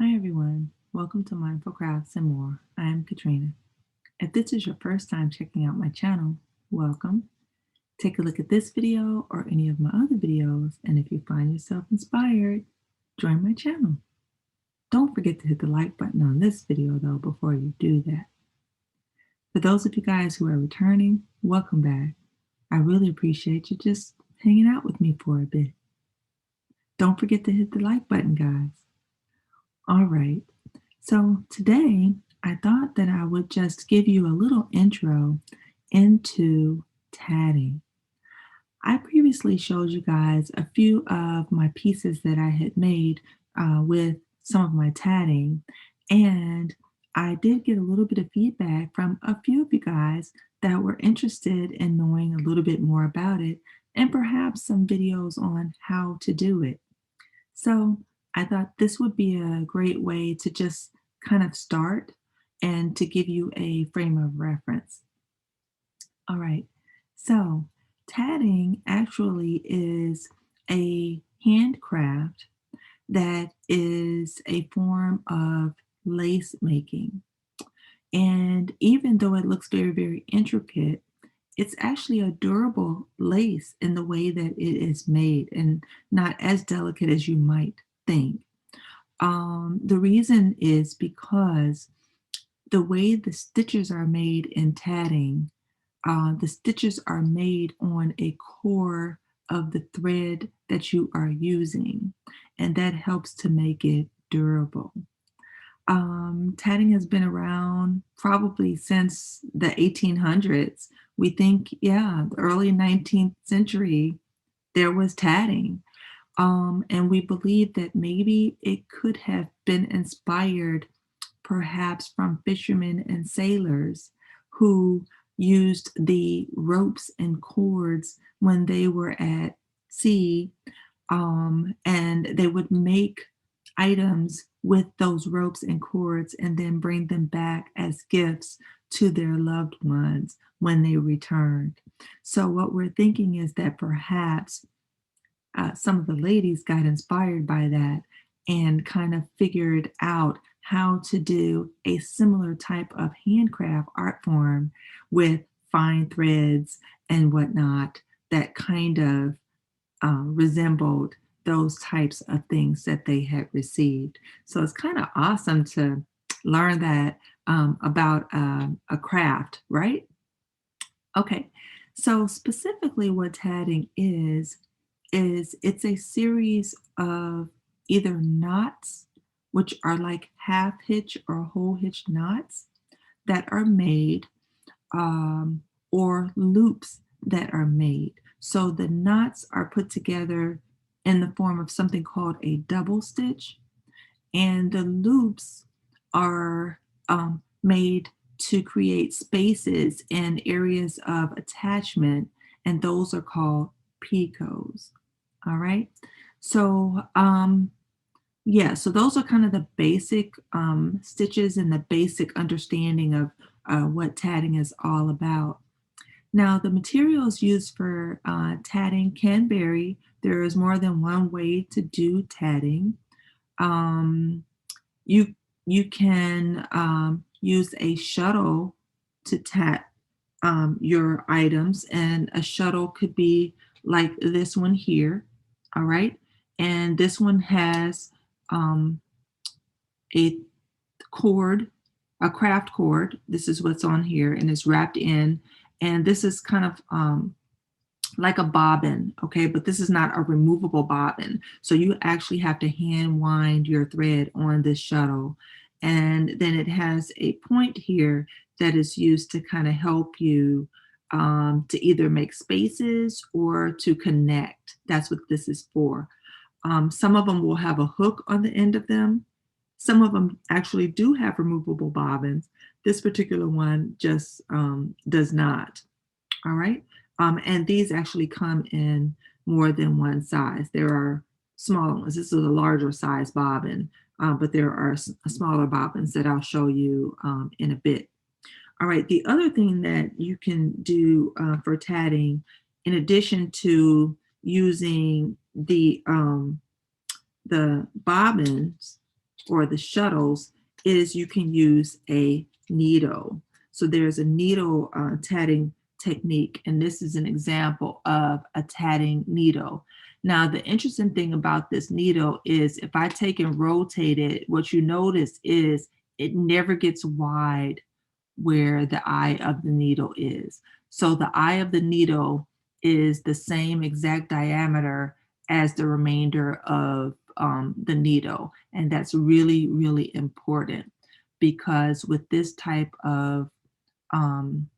Hi everyone, welcome to Mindful Crafts and More. I am Katrina. If this is your first time checking out my channel, welcome. Take a look at this video or any of my other videos, and if you find yourself inspired, join my channel. Don't forget to hit the like button on this video though before you do that. For those of you guys who are returning, welcome back. I really appreciate you just hanging out with me for a bit. Don't forget to hit the like button, guys. All right. So today I thought that I would just give you a little intro into tatting. I previously showed you guys a few of my pieces that I had made with some of my tatting, and I did get a little bit of feedback from a few of you guys that were interested in knowing a little bit more about it and perhaps some videos on how to do it. So I thought this would be a great way to just kind of start and to give you a frame of reference. All right, so tatting actually is a handcraft that is a form of lace making. And even though it looks very, very intricate, it's actually a durable lace in the way that it is made and not as delicate as you might think. The reason is because the way the stitches are made in tatting, the stitches are made on a core of the thread that you are using, and that helps to make it durable. Tatting has been around probably since the 1800s. We think, yeah, the early 19th century, there was tatting. And we believe that maybe it could have been inspired perhaps from fishermen and sailors who used the ropes and cords when they were at sea, and they would make items with those ropes and cords and then bring them back as gifts to their loved ones when they returned. So what we're thinking is that perhaps some of the ladies got inspired by that and kind of figured out how to do a similar type of handcraft art form with fine threads and whatnot that kind of resembled those types of things that they had received. So it's kind of awesome to learn that about a craft, right? Okay, so specifically what tatting is it's a series of either knots, which are like half hitch or whole hitch knots that are made, um, or loops that are made. So the knots are put together in the form of something called a double stitch, and the loops are made to create spaces in areas of attachment, and those are called picots. All right. So, yeah, so those are kind of the basic stitches and the basic understanding of what tatting is all about. Now, the materials used for tatting can vary. There is more than one way to do tatting. Um, you you can use a shuttle to tat your items, and a shuttle could be like this one here. All right, and this one has um, a cord, a craft cord. This is what's on here, and it's wrapped in, and this is kind of like a bobbin, okay, but this is not a removable bobbin. So you actually have to hand wind your thread on this shuttle. And then it has a point here that is used to kind of help you to either make spaces or to connect. That's what this is for. Some of them will have a hook on the end of them. Some of them actually do have removable bobbins. This particular one just does not. All right. And these actually come in more than one size. There are smaller ones. This is a larger size bobbin, but there are smaller bobbins that I'll show you in a bit. All right. The other thing that you can do for tatting, in addition to using the bobbins, or the shuttles is you can use a needle. So there's a needle tatting technique, and this is an example of a tatting needle. Now, the interesting thing about this needle is if I take and rotate it, what you notice is it never gets wide where the eye of the needle is. So the eye of the needle is the same exact diameter as the remainder of the needle. And that's really, really important because with this type of um,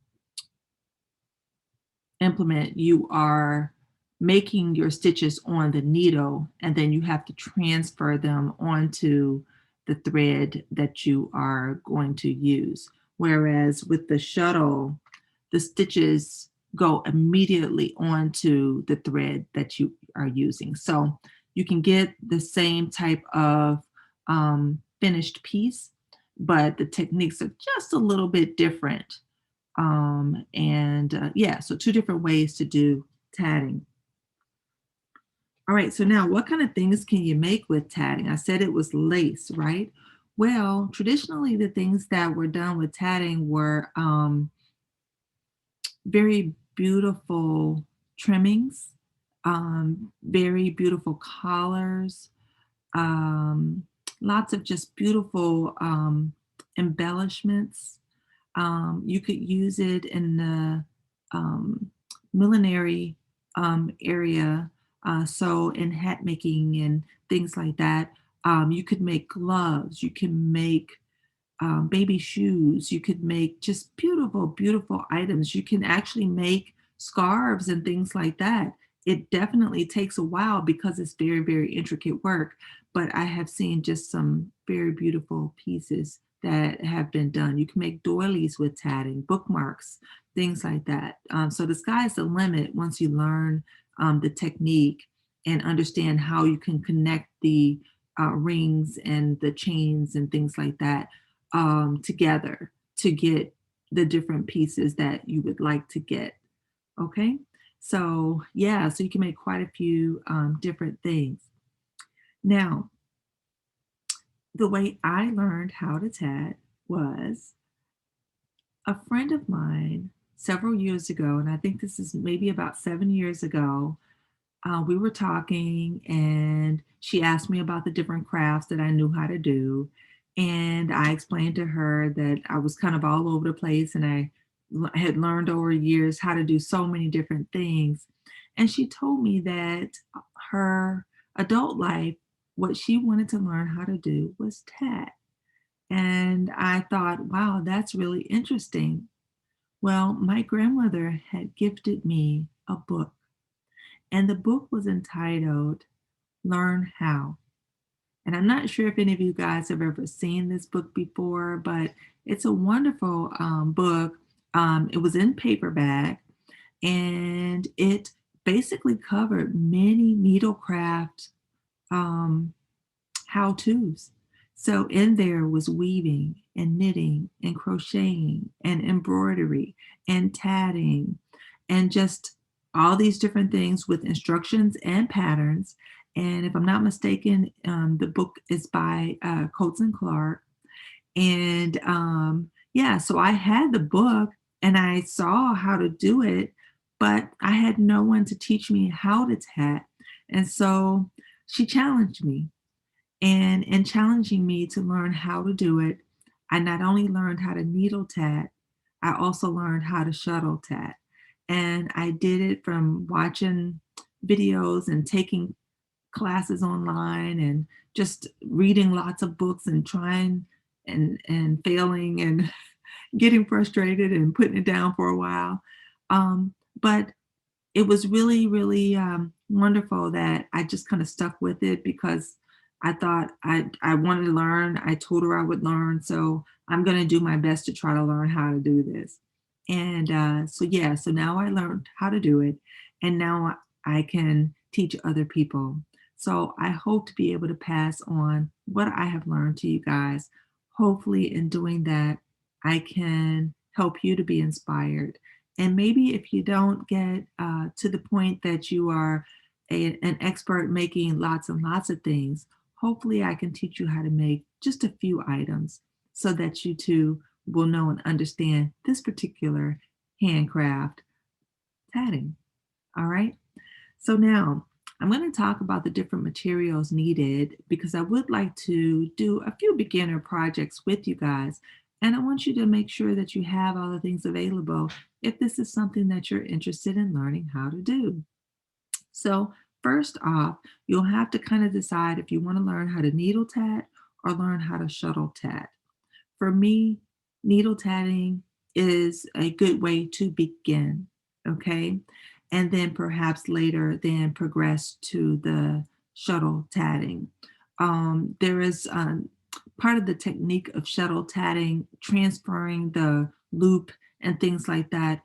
implement, you are making your stitches on the needle and then you have to transfer them onto the thread that you are going to use. Whereas with the shuttle, the stitches go immediately onto the thread that you are using. So you can get the same type of finished piece, but the techniques are just a little bit different. Yeah, so two different ways to do tatting. All right, so now what kind of things can you make with tatting? I said it was lace, right? Well, traditionally the things that were done with tatting were very beautiful trimmings, very beautiful collars, um, lots of just beautiful embellishments. You could use it in the millinery area. So in hat making and things like that, you could make gloves. You can make baby shoes. You could make just beautiful, beautiful items. You can actually make scarves and things like that. It definitely takes a while because it's very, very intricate work, but I have seen just some very beautiful pieces that have been done. You can make doilies with tatting, bookmarks, things like that. So the sky's the limit once you learn the technique and understand how you can connect the rings and the chains and things like that together to get the different pieces that you would like to get. Okay. So yeah, so you can make quite a few different things. Now, the way I learned how to tat was a friend of mine several years ago, and I think this is maybe about 7 years ago. We were talking, and she asked me about the different crafts that I knew how to do. And I explained to her that I was kind of all over the place and had learned over years how to do so many different things. And she told me that her adult life, what she wanted to learn how to do was tat. And I thought, wow, that's really interesting. Well, my grandmother had gifted me a book, and the book was entitled Learn How. And I'm not sure if any of you guys have ever seen this book before, but it's a wonderful book. It was in paperback and it basically covered many needlecraft um, how to's. So in there was weaving and knitting and crocheting and embroidery and tatting and just all these different things with instructions and patterns. And if I'm not mistaken, the book is by Coates and Clark. And yeah, so I had the book and I saw how to do it, but I had no one to teach me how to tat. And so she challenged me, and in challenging me to learn how to do it, I not only learned how to needle tat, I also learned how to shuttle tat. And I did it from watching videos and taking classes online and just reading lots of books and trying and failing and getting frustrated and putting it down for a while. But it was really, really wonderful that I just kind of stuck with it because I thought I wanted to learn. I told her I would learn, so I'm going to do my best to try to learn how to do this. And so yeah, so now I learned how to do it, and now I can teach other people. So I hope to be able to pass on what I have learned to you guys. Hopefully, in doing that, I can help you to be inspired, and maybe if you don't get to the point that you are an expert making lots and lots of things, hopefully I can teach you how to make just a few items so that you too will know and understand this particular handcraft tatting. All right. So now I'm going to talk about the different materials needed because I would like to do a few beginner projects with you guys. And I want you to make sure that you have all the things available if this is something that you're interested in learning how to do. So first off, you'll have to kind of decide if you want to learn how to needle tat or learn how to shuttle tat. For me, needle tatting is a good way to begin, okay? And then perhaps later then progress to the shuttle tatting. There is part of the technique of shuttle tatting, transferring the loop and things like that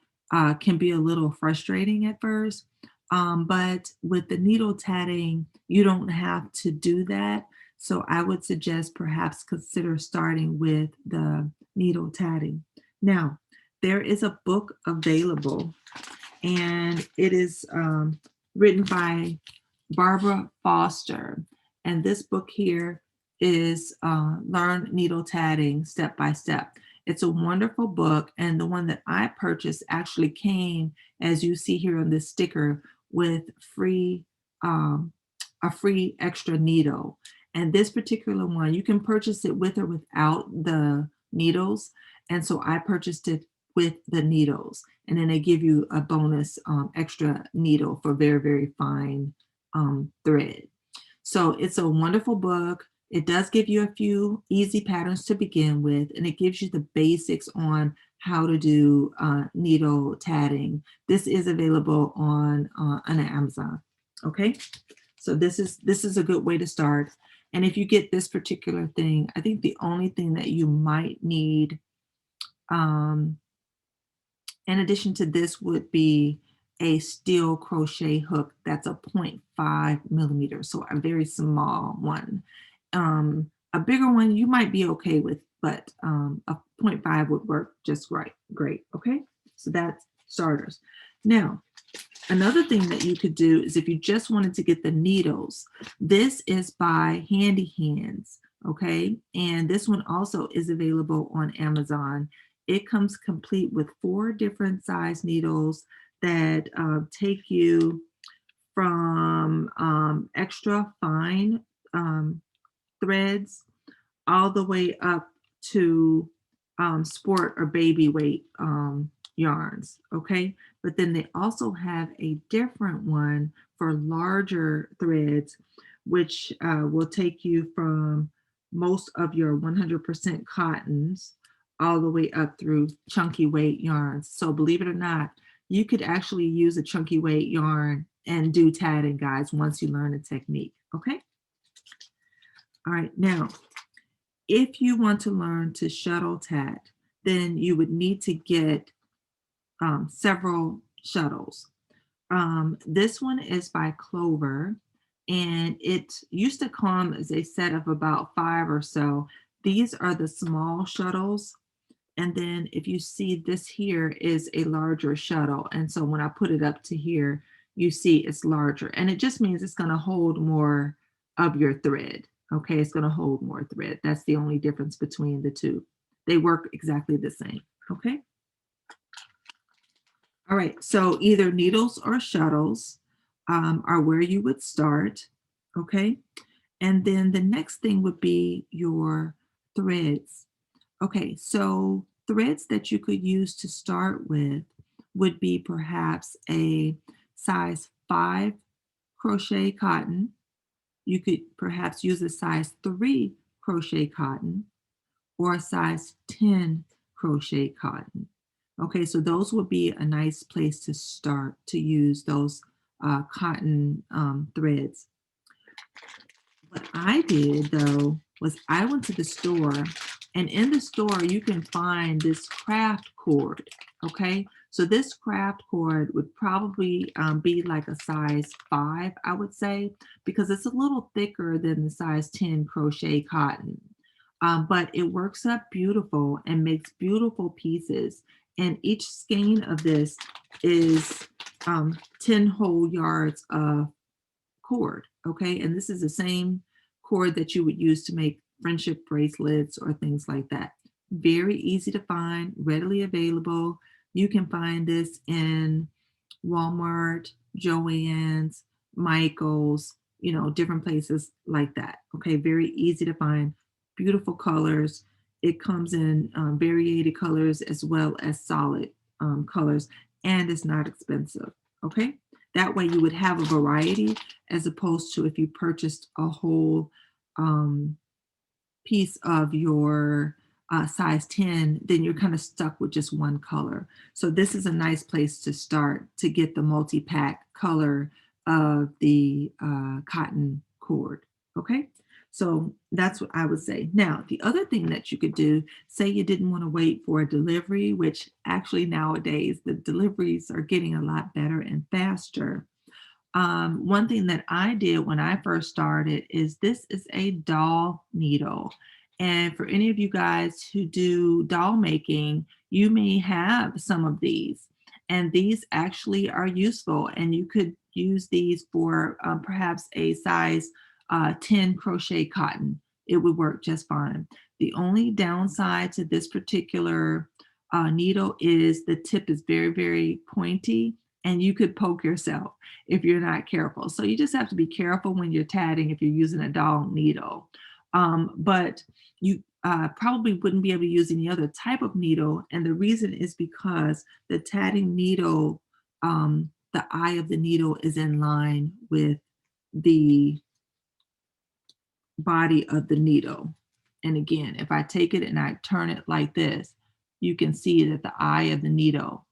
can be a little frustrating at first. But with the needle tatting, you don't have to do that. So I would suggest perhaps consider starting with the needle tatting. Now, there is a book available, and it is written by Barbara Foster. And this book here is Learn Needle Tatting Step by Step. It's a wonderful book, and the one that I purchased actually came, as you see here on this sticker, with um, a free extra needle. And this particular one, you can purchase it with or without the needles. And so I purchased it with the needles. And then they give you a bonus extra needle for very, very fine thread. So it's a wonderful book. It does give you a few easy patterns to begin with, and it gives you the basics on how to do needle tatting. This is available on Amazon. Okay, so this is a good way to start. And if you get this particular thing, I think the only thing that you might need um, in addition to this would be a steel crochet hook that's a 0.5 millimeter, so a very small one. A bigger one you might be okay with, but a 0.5 would work just right. Great. Okay, so that's starters. Now, another thing that you could do is if you just wanted to get the needles, this is by Handy Hands, okay? And this one also is available on Amazon. It comes complete with 4 different size needles that take you from extra fine threads all the way up to sport or baby weight yarns, okay? But then they also have a different one for larger threads, which will take you from most of your 100% cottons all the way up through chunky weight yarns. So believe it or not, you could actually use a chunky weight yarn and do tatting, guys, once you learn the technique, okay? All right, now, if you want to learn to shuttle tat, then you would need to get several shuttles. This one is by Clover, and it used to come as a set of about 5 or so. These are the small shuttles. And then if you see this here is a larger shuttle. And so when I put it up to here, you see it's larger. And it just means it's going to hold more of your thread. Okay, it's going to hold more thread. That's the only difference between the two. They work exactly the same. Okay. All right, so either needles or shuttles are where you would start, okay? And then the next thing would be your threads. Okay, so threads that you could use to start with would be perhaps a size 5 crochet cotton. You could perhaps use a size 3 crochet cotton or a size 10 crochet cotton. Okay, so those would be a nice place to start to use those cotton threads. What I did though was I went to the store, and in the store you can find this craft cord. Okay, so this craft cord would probably be like a size 5, I would say, because it's a little thicker than the size 10 crochet cotton. But it works up beautiful and makes beautiful pieces. And each skein of this is 10 whole yards of cord. Okay, and this is the same cord that you would use to make friendship bracelets or things like that. Very easy to find, readily available. You can find this in Walmart, Joann's, Michael's, different places like that. Okay, very easy to find, beautiful colors. It comes in variated colors as well as solid colors, and it's not expensive. Okay, that way you would have a variety as opposed to if you purchased a whole um, piece of your size 10, then you're kind of stuck with just one color. So this is a nice place to start to get the multi-pack color of the cotton cord. Okay, so that's what I would say. Now, the other thing that you could do, say you didn't want to wait for a delivery, which actually nowadays the deliveries are getting a lot better and faster. One thing that I did when I first started is this is a doll needle. And for any of you guys who do doll making, you may have some of these. And these actually are useful. And you could use these for perhaps a size 10 crochet cotton. It would work just fine. The only downside to this particular needle is the tip is very, very pointy and you could poke yourself if you're not careful. So you just have to be careful when you're tatting if you're using a doll needle. But you probably wouldn't be able to use any other type of needle. And the reason is because the tatting needle, the eye of the needle is in line with the body of the needle. And again, if I take it and I turn it like this, you can see that the eye of the needle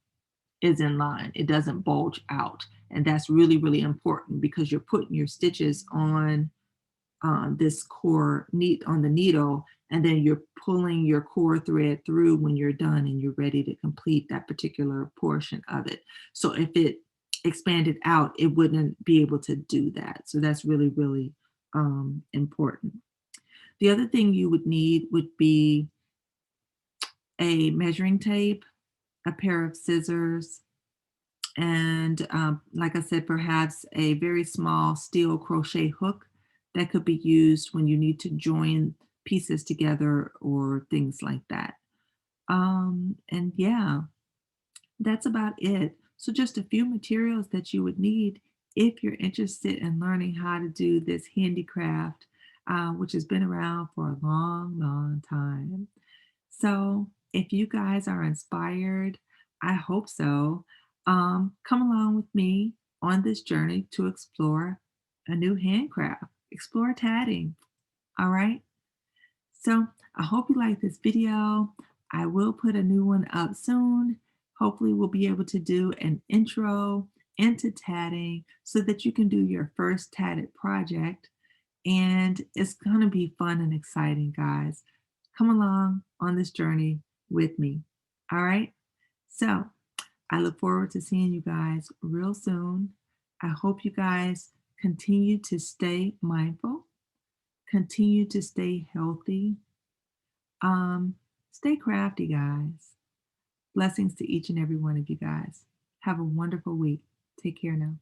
is in line. It doesn't bulge out. And that's really, really important because you're putting your stitches on this core on the needle, and then you're pulling your core thread through when you're done and you're ready to complete that particular portion of it. So if it expanded out, it wouldn't be able to do that. So that's really, really important. The other thing you would need would be a measuring tape, a pair of scissors, and like I said, perhaps a very small steel crochet hook that could be used when you need to join pieces together or things like that. And yeah, that's about it. So just a few materials that you would need if you're interested in learning how to do this handicraft, which has been around for a long, long time. So if you guys are inspired, I hope so. Come along with me on this journey to explore a new handcraft, explore tatting. All right. So I hope you like this video. I will put a new one up soon. Hopefully we'll be able to do an intro into tatting so that you can do your first tatted project. And it's going to be fun and exciting, guys. Come along on this journey with me. All right. So I look forward to seeing you guys real soon. I hope you guys continue to stay mindful, continue to stay healthy, um, stay crafty, guys. Blessings to each and every one of you guys. Have a wonderful week. Take care now.